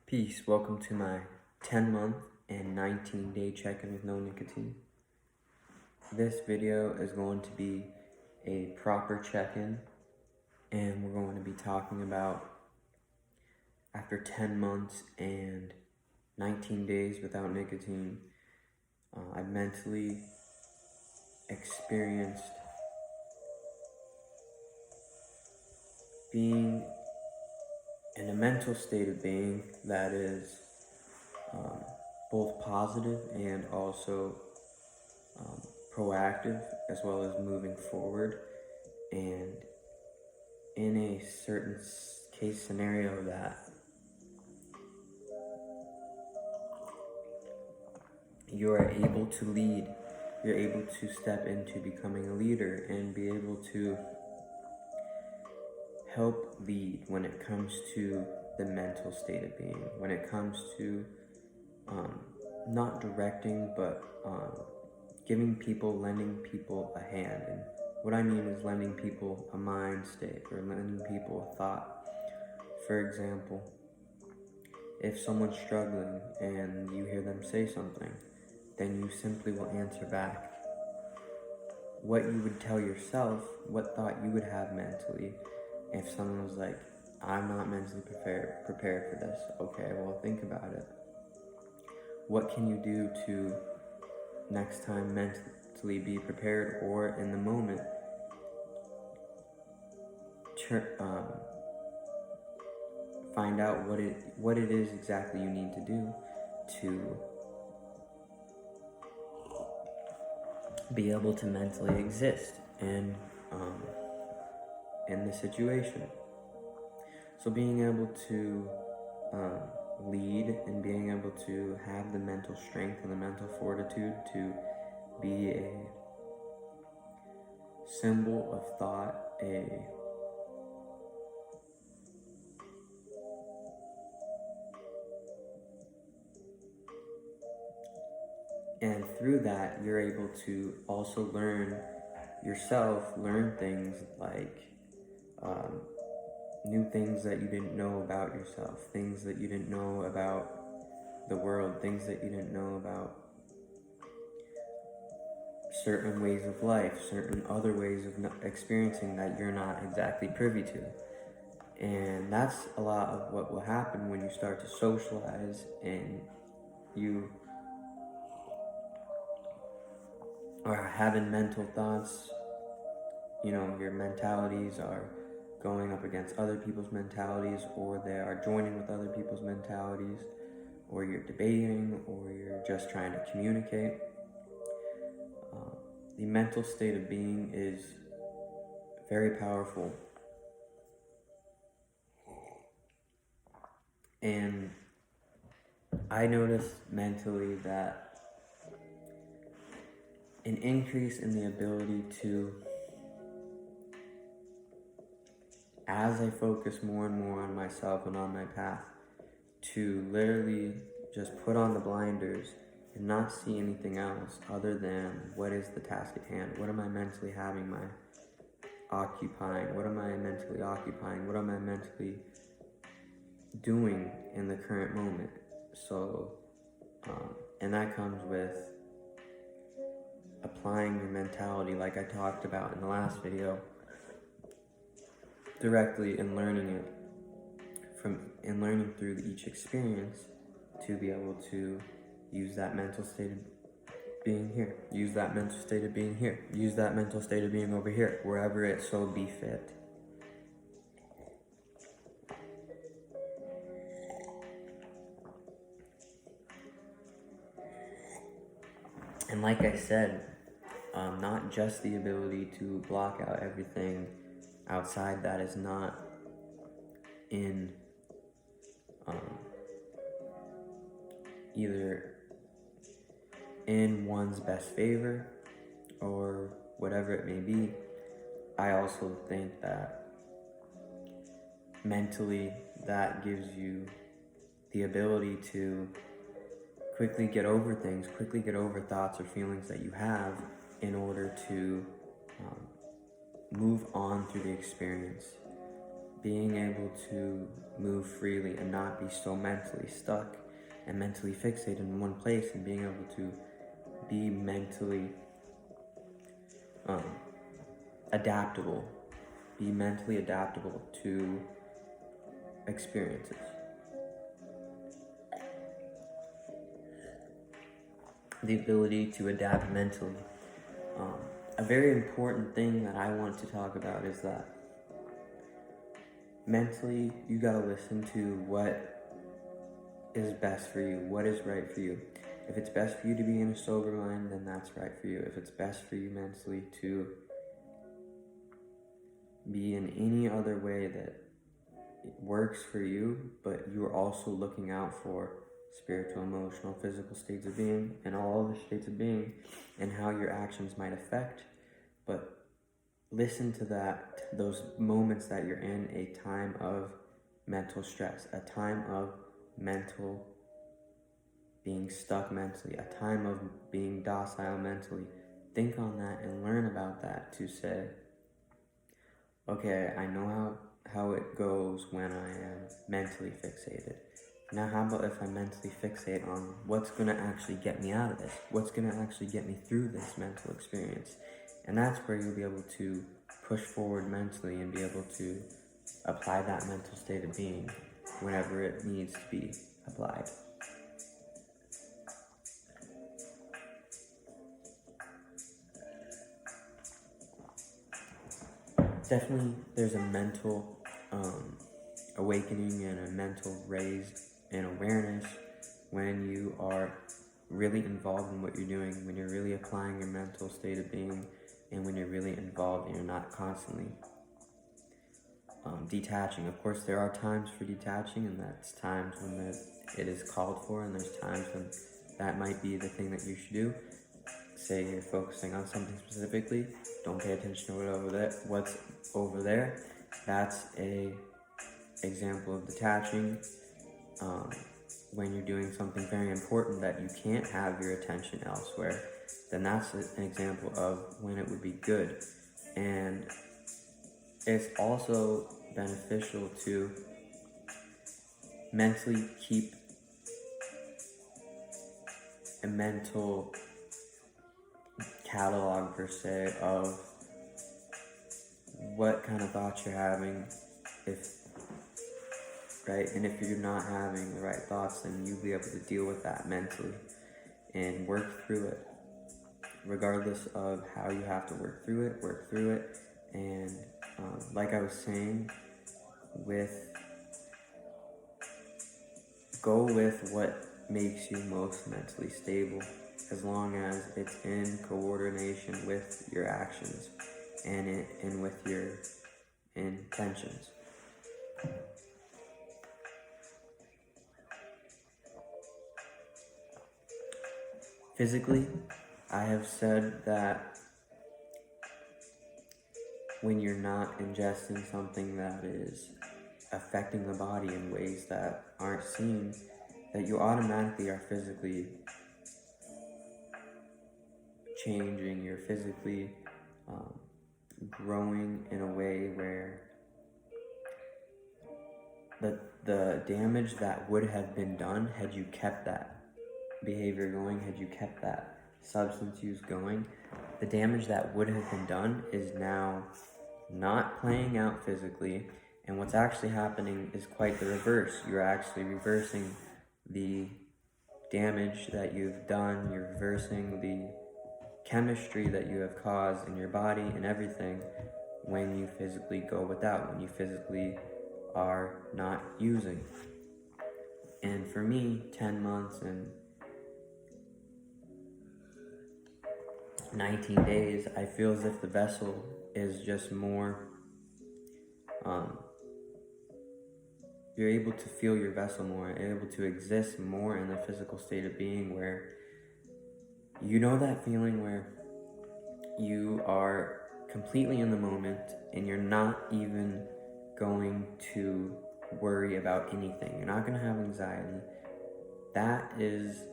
Peace, welcome to my 10-month and 19-day check-in with No Nicotine. This video is going to be a proper check-in, and we're going to be talking about after 10 months and 19 days without nicotine, I mentally experienced being in a mental state of being that is both positive and also proactive, as well as moving forward, and in a certain case scenario that you are able to lead, you're able to step into becoming a leader and be able to help lead when it comes to the mental state of being, when it comes to not directing, but giving people, lending people a hand. And what I mean is lending people a mind state or lending people a thought. For example, if someone's struggling and you hear them say something, then you simply will answer back what you would tell yourself, what thought you would have mentally if someone was like, I'm not mentally prepared for this. Okay, well, think about it. What can you do to next time mentally be prepared, or in the moment find out what it is exactly you need to do to be able to mentally exist in the situation. So being able to lead and being able to have the mental strength and the mental fortitude to be a symbol of thought, and through that you're able to also learn things like new things that you didn't know about yourself, things that you didn't know about the world, things that you didn't know about certain ways of life, certain other ways of experiencing that you're not exactly privy to. And that's a lot of what will happen when you start to socialize and you are having mental thoughts. You know, your mentalities are going up against other people's mentalities, or they are joining with other people's mentalities, or you're debating, or you're just trying to communicate. The mental state of being is very powerful. And I noticed mentally that an increase in the ability to, as I focus more and more on myself and on my path, to literally just put on the blinders and not see anything else other than what is the task at hand. What am I mentally having my occupying? What am I mentally occupying? What am I mentally doing in the current moment? So, and that comes with applying your mentality, like I talked about in the last video, directly, and learning it learning through each experience to be able to use that mental state of being here, use that mental state of being here, use that mental state of being over here, wherever it so be fit. And like I said, not just the ability to block out everything outside that is not in either in one's best favor or whatever it may be. I also think that mentally that gives you the ability to quickly get over things, quickly get over thoughts or feelings that you have in order to move on through the experience. being able to move freely and not be so mentally stuck and mentally fixated in one place, and being able to be mentally adaptable, be mentally adaptable to experiences. The ability to adapt mentally. A very important thing that I want to talk about is that mentally, you gotta listen to what is best for you, what is right for you. If it's best for you to be in a sober mind, then that's right for you. If it's best for you mentally to be in any other way that works for you, but you're also looking out for spiritual, emotional, physical states of being, and all the states of being, and how your actions might affect. But listen to that, those moments that you're in a time of mental stress, a time of mental being stuck mentally, a time of being docile mentally. Think on that and learn about that to say, okay, I know how it goes when I am mentally fixated. Now how about if I mentally fixate on what's going to actually get me out of this? What's going to actually get me through this mental experience? And that's where you'll be able to push forward mentally and be able to apply that mental state of being whenever it needs to be applied. Definitely there's a mental awakening and a mental raise and awareness when you are really involved in what you're doing, when you're really applying your mental state of being, and when you're really involved and you're not constantly detaching. Of course, there are times for detaching, and that's times when it is called for, and there's times when that might be the thing that you should do. Say you're focusing on something specifically, don't pay attention to what's over there. That's a example of detaching. When you're doing something very important that you can't have your attention elsewhere, then that's an example of when it would be good. And it's also beneficial to mentally keep a mental catalog, per se, of what kind of thoughts you're having, and if you're not having the right thoughts, then you'll be able to deal with that mentally and work through it, regardless of how you have to work through it. And like I was saying, go with what makes you most mentally stable, as long as it's in coordination with your actions and with your intentions. Physically, I have said that when you're not ingesting something that is affecting the body in ways that aren't seen, that you automatically are physically changing, you're physically growing in a way where the damage that would have been done had you kept that behavior going, had you kept that substance use going, the damage that would have been done is now not playing out physically, and what's actually happening is quite the reverse. You're actually reversing the damage that you've done, you're reversing the chemistry that you have caused in your body and everything when you physically go without, when you physically are not using. And for me, 10 months and 19 days, I feel as if the vessel is just more, you're able to feel your vessel more, you're able to exist more in the physical state of being, where you know that feeling where you are completely in the moment and you're not even going to worry about anything. You're not going to have anxiety. That is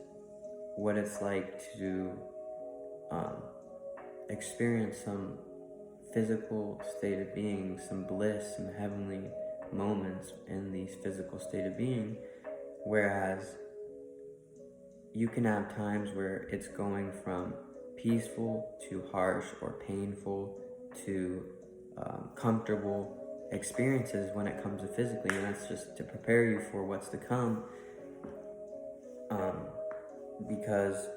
what it's like to experience some physical state of being, some bliss, some heavenly moments in these physical state of being, whereas you can have times where it's going from peaceful to harsh or painful to comfortable experiences when it comes to physically, and that's just to prepare you for what's to come, because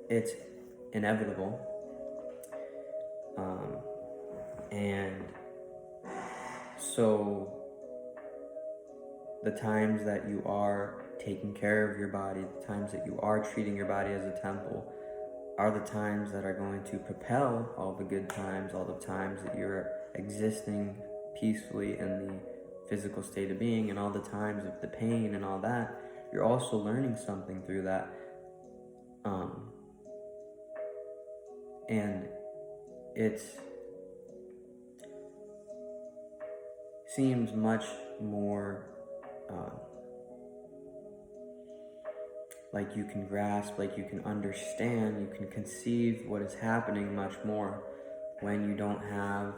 it's inevitable, and so the times that you are taking care of your body, the times that you are treating your body as a temple, are the times that are going to propel all the good times, all the times that you're existing peacefully in the physical state of being, and all the times of the pain and all that. You're also learning something through that. And it seems much more like you can grasp, like you can understand, you can conceive what is happening much more when you don't have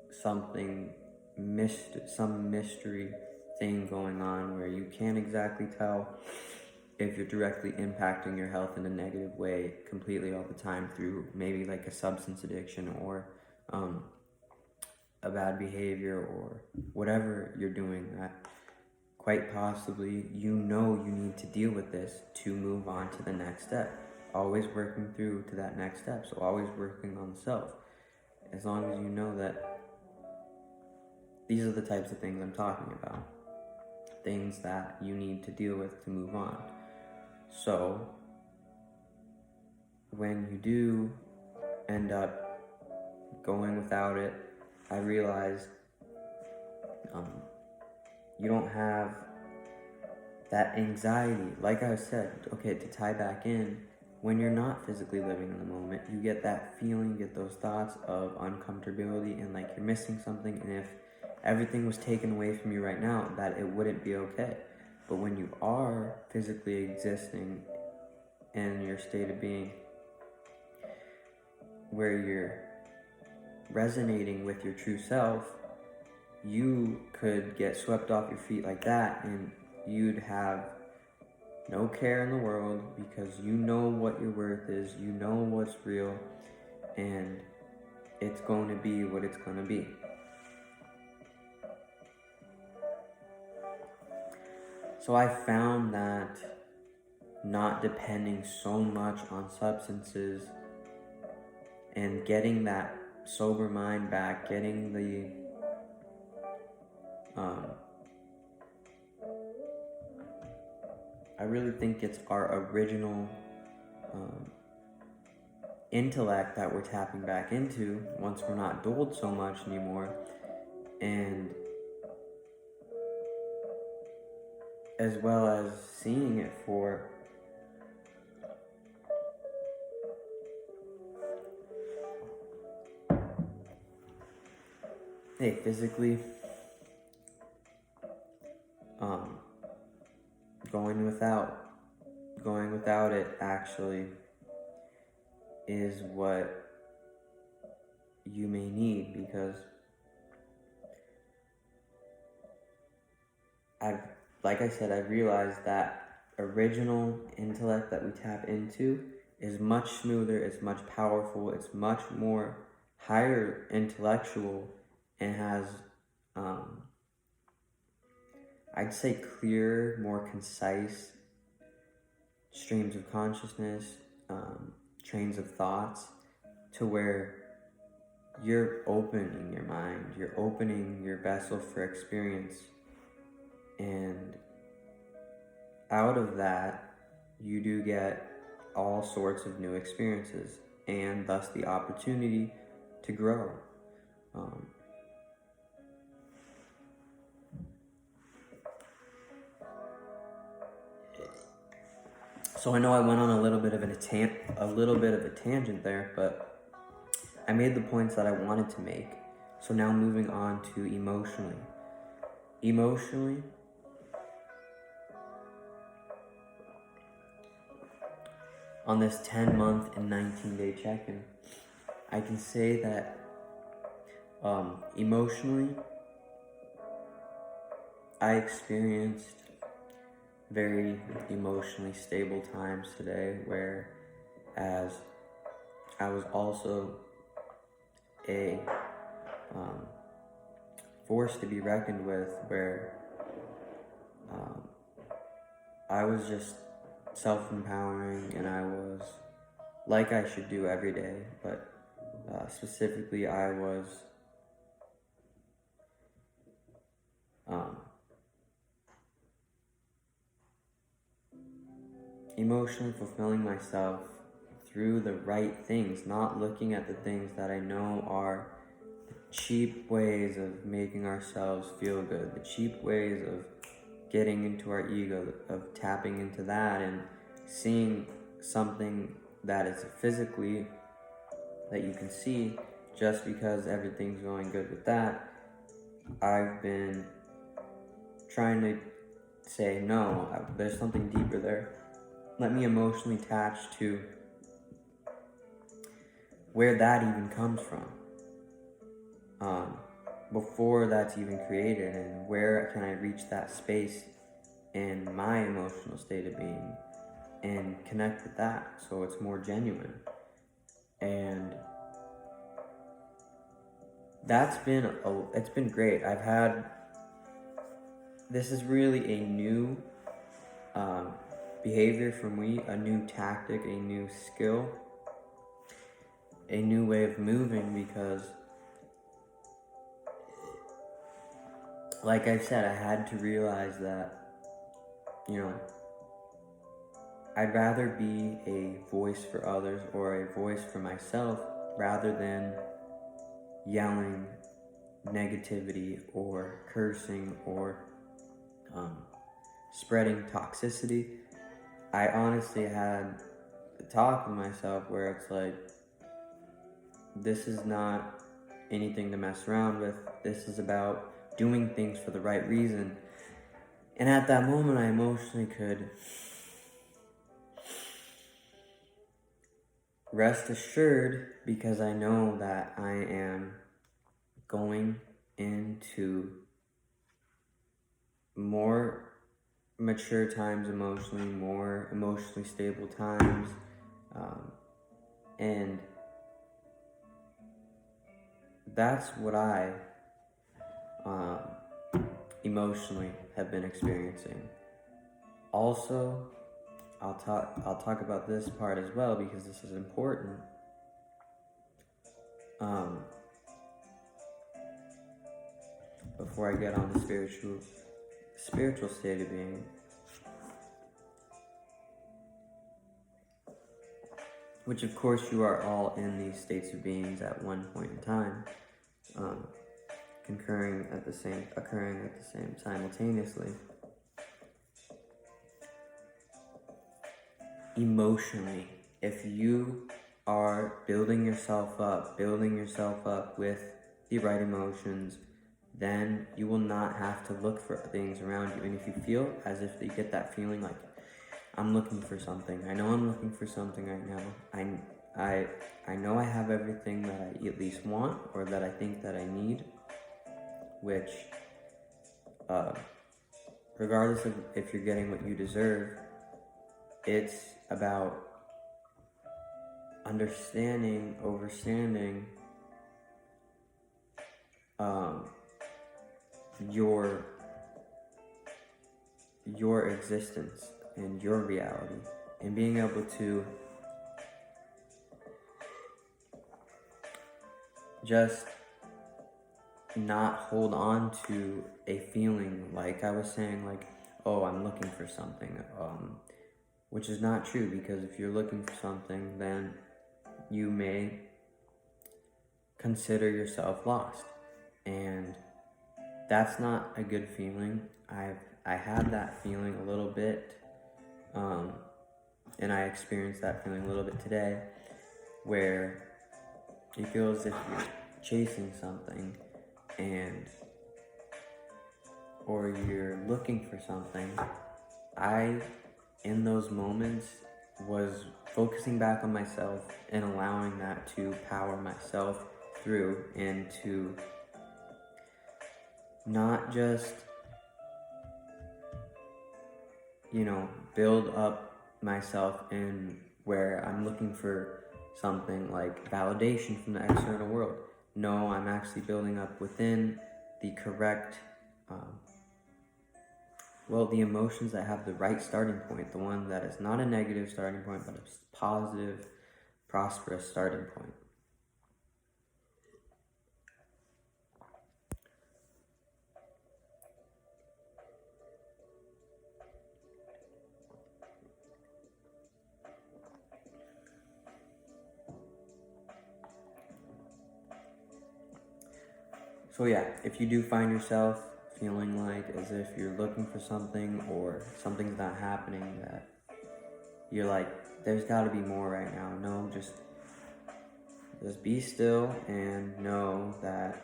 something, some mystery thing going on where you can't exactly tell if you're directly impacting your health in a negative way completely all the time through maybe like a substance addiction or a bad behavior or whatever you're doing, that quite possibly you need to deal with this to move on to the next step. Always working through to that next step. So always working on the self. As long as you know that these are the types of things I'm talking about. Things that you need to deal with to move on. So when you do end up going without it, I realized you don't have that anxiety. Like I said, okay, to tie back in, when you're not physically living in the moment, you get that feeling, you get those thoughts of uncomfortability and like you're missing something, and if everything was taken away from you right now, that it wouldn't be okay. But when you are physically existing in your state of being, where you're resonating with your true self, you could get swept off your feet like that and you'd have no care in the world, because you know what your worth is, you know what's real, and it's going to be what it's going to be. So I found that not depending so much on substances and getting that sober mind back, getting the I really think it's our original intellect that we're tapping back into once we're not dulled so much anymore, and as well as seeing it for physically going without it actually is what you may need, because I've realized that original intellect that we tap into is much smoother, it's much powerful, it's much more higher intellectual, and has I'd say clearer, more concise streams of consciousness, trains of thoughts, to where you're opening your mind, you're opening your vessel for experience, and out of that you do get all sorts of new experiences, and thus the opportunity to grow. So I know I went on a little bit of a tangent there, but I made the points that I wanted to make. So now moving on to emotionally. Emotionally, on this 10-month and 19-day check-in, I can say that emotionally, I experienced very emotionally stable times today, where as I was also a force to be reckoned with, where um, I was just self-empowering, and I was like I should do every day, but specifically I was emotionally fulfilling myself through the right things, not looking at the things that I know are cheap ways of making ourselves feel good, the cheap ways of getting into our ego, of tapping into that and seeing something that is physically that you can see. Just because everything's going good with that, I've been trying to say, no, there's something deeper there. Let me emotionally attach to where that even comes from, before that's even created, and where can I reach that space in my emotional state of being and connect with that so it's more genuine. And it's been great. This is really a new behavior for me, a new tactic, a new skill, a new way of moving, because like I said, I had to realize that, I'd rather be a voice for others or a voice for myself rather than yelling negativity or cursing or spreading toxicity. I honestly had a talk with myself where it's like, this is not anything to mess around with. This is about doing things for the right reason. And at that moment, I emotionally could rest assured, because I know that I am going into more mature times emotionally, more emotionally stable times, and that's what I emotionally have been experiencing. Also, I'll talk about this part as well, because this is important. Before I get on the spiritual state of being, which of course you are all in these states of beings at one point in time, occurring at the same simultaneously. Emotionally, if you are building yourself up with the right emotions, then you will not have to look for things around you. And if you feel as if you get that feeling like, I'm looking for something, I know I'm looking for something right now, I know I have everything that I at least want, or that I think that I need, which regardless of if you're getting what you deserve, it's about understanding, overstanding your existence and your reality, and being able to just not hold on to a feeling, like I was saying, like, oh, I'm looking for something, which is not true, because if you're looking for something, then you may consider yourself lost, and that's not a good feeling. I had that feeling a little bit, and I experienced that feeling a little bit today, where you feel as if you're chasing something, or you're looking for something. I, in those moments, was focusing back on myself and allowing that to power myself through, and to not just build up myself in where I'm looking for something like validation from the external world. No, I'm actually building up within the correct, the emotions that have the right starting point, the one that is not a negative starting point, but a positive, prosperous starting point. So yeah, if you do find yourself feeling like as if you're looking for something or something's not happening, that you're like, there's got to be more right now. No, just be still and know that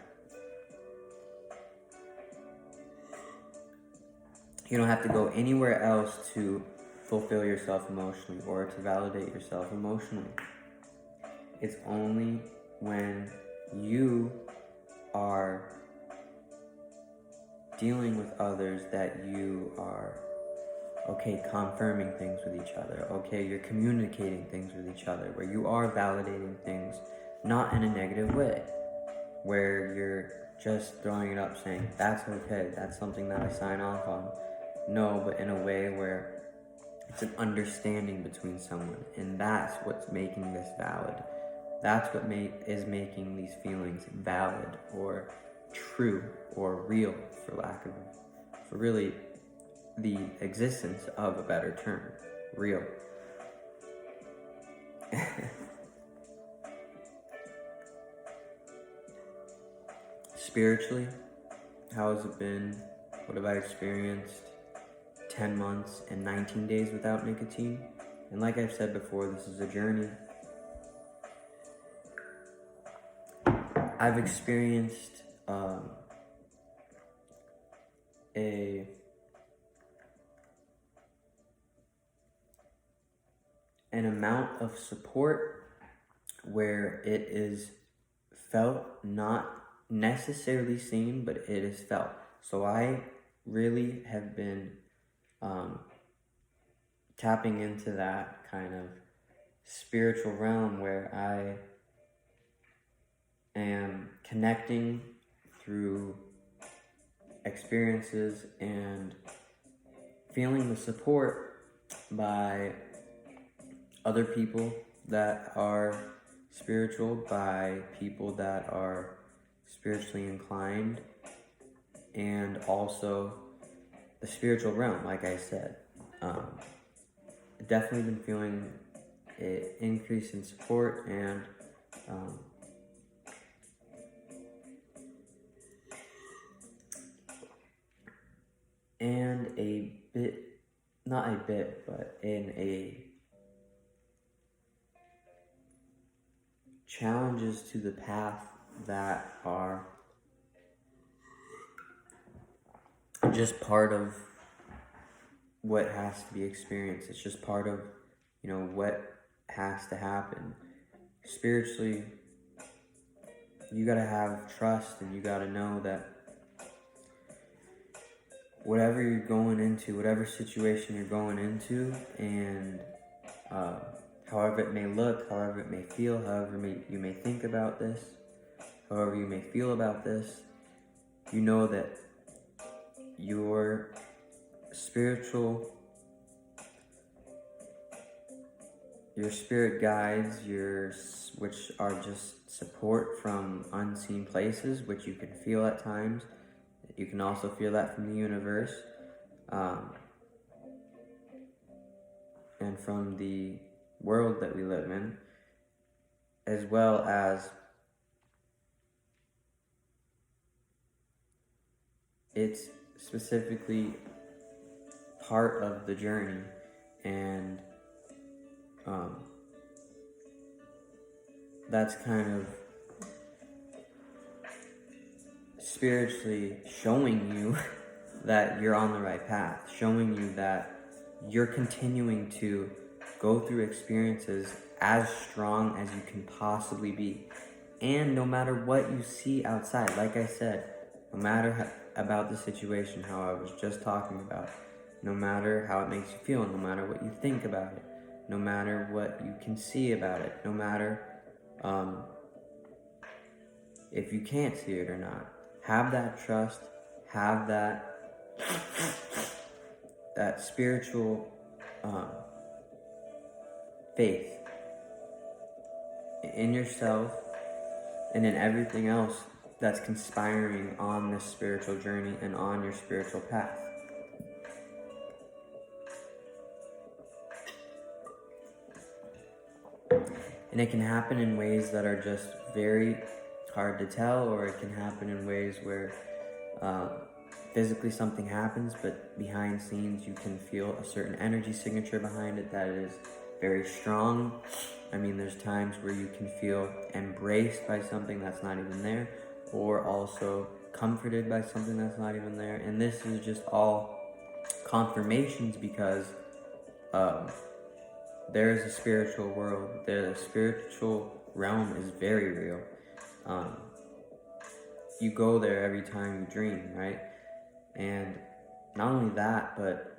you don't have to go anywhere else to fulfill yourself emotionally or to validate yourself emotionally. It's only when you are dealing with others that you are confirming things with each other. You're communicating things with each other, where you are validating things, not in a negative way, where you're just throwing it up saying, that's okay, that's something that I sign off on. No, but in a way where it's an understanding between someone, and that's what's making this valid. That's what is making these feelings valid or true or real, for really the existence of a better term, real. Spiritually, how has it been? What have I experienced? 10 months and 19 days without nicotine. And like I've said before, this is a journey. I've experienced an amount of support where it is felt, not necessarily seen, but it is felt. So I really have been tapping into that kind of spiritual realm where I am connecting through experiences and feeling the support by other people that are spiritual, by people that are spiritually inclined, and also the spiritual realm, like I said. Definitely been feeling an increase in support and in a challenges to the path that are just part of what has to be experienced. It's just part of, what has to happen. Spiritually, you gotta have trust, and you gotta know that whatever you're going into, whatever situation you're going into, and however it may look, however it may feel, you may think about this, however you may feel about this, you know that your spirit guides, which are just support from unseen places, which you can feel at times. You can also feel that from the universe, and from the world that we live in, as well as it's specifically part of the journey, and that's kind of spiritually showing you that you're on the right path, showing you that you're continuing to go through experiences as strong as you can possibly be. And no matter what you see outside, like I said, no matter about the situation, how I was just talking about, no matter how it makes you feel, no matter what you think about it, no matter what you can see about it, no matter if you can't see it or not. Have that trust, have that spiritual faith in yourself and in everything else that's conspiring on this spiritual journey and on your spiritual path. And it can happen in ways that are just very hard to tell, or it can happen in ways where physically something happens, but behind scenes you can feel a certain energy signature behind it that is very strong. I mean, there's times where you can feel embraced by something that's not even there, or also comforted by something that's not even there. And this is just all confirmations, because there is a spiritual world. The spiritual realm is very real. You go there every time you dream, right? And not only that, but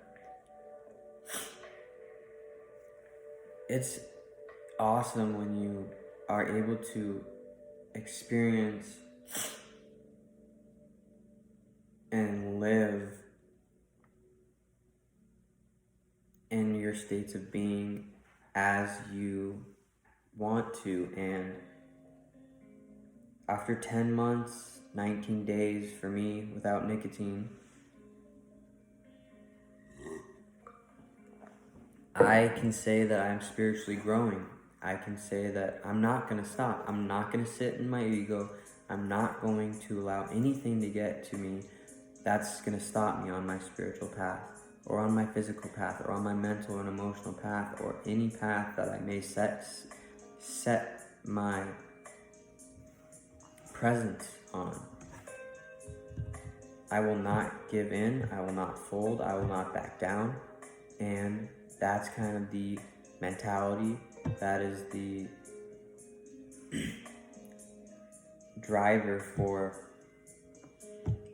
it's awesome when you are able to experience and live in your states of being as you want to. And after 10 months, 19 days for me without nicotine, I can say that I'm spiritually growing. I can say that I'm not going to stop. I'm not going to sit in my ego. I'm not going to allow anything to get to me that's going to stop me on my spiritual path, or on my physical path, or on my mental and emotional path, or any path that I may set my presence on. I will not give in. I will not fold. I will not back down. And that's kind of the mentality. That is the driver for,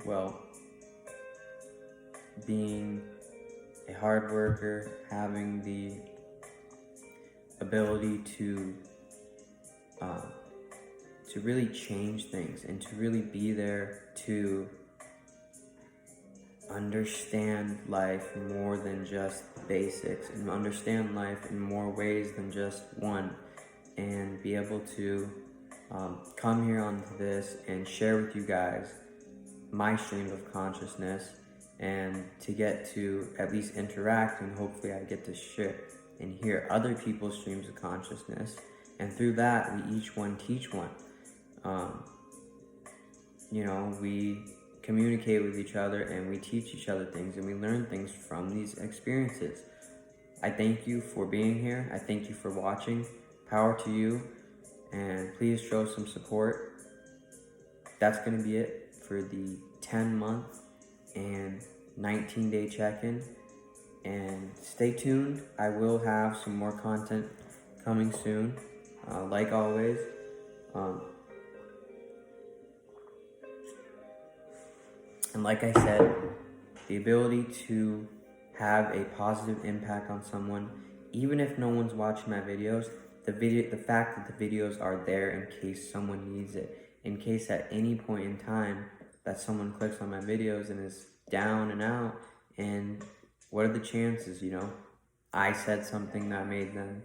well, being a hard worker, having the ability to really change things, and to really be there to understand life more than just the basics, and understand life in more ways than just one, and be able to come here onto this and share with you guys my stream of consciousness, and to get to at least interact, and hopefully I get to share and hear other people's streams of consciousness, and through that we each one teach one. You know, we communicate with each other, and we teach each other things, and we learn things from these experiences. I thank you for being here. I thank you for watching. Power to you, and please show some support. That's going to be it for the 10-month and 19-day check-in. And stay tuned. I will have some more content coming soon, like always. And like I said, the ability to have a positive impact on someone, even if no one's watching my videos, the fact that the videos are there in case someone needs it, in case at any point in time that someone clicks on my videos and is down and out, and what are the chances, you know? I said something that made them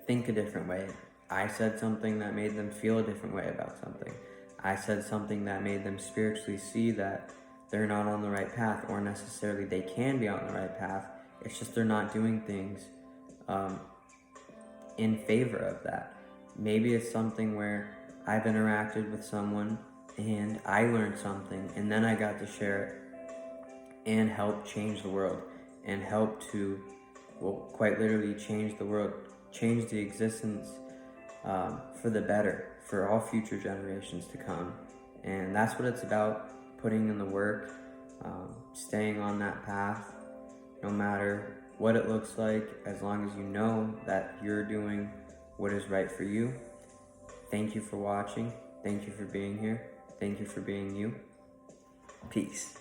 think a different way. I said something that made them feel a different way about something. I said something that made them spiritually see that they're not on the right path, or necessarily they can be on the right path. It's just they're not doing things in favor of that. Maybe it's something where I've interacted with someone and I learned something, and then I got to share it and help change the world, and help to, well, quite literally change the world, change the existence for the better, for all future generations to come. And that's what it's about, putting in the work, staying on that path, no matter what it looks like, as long as you know that you're doing what is right for you. Thank you for watching. Thank you for being here. Thank you for being you. Peace.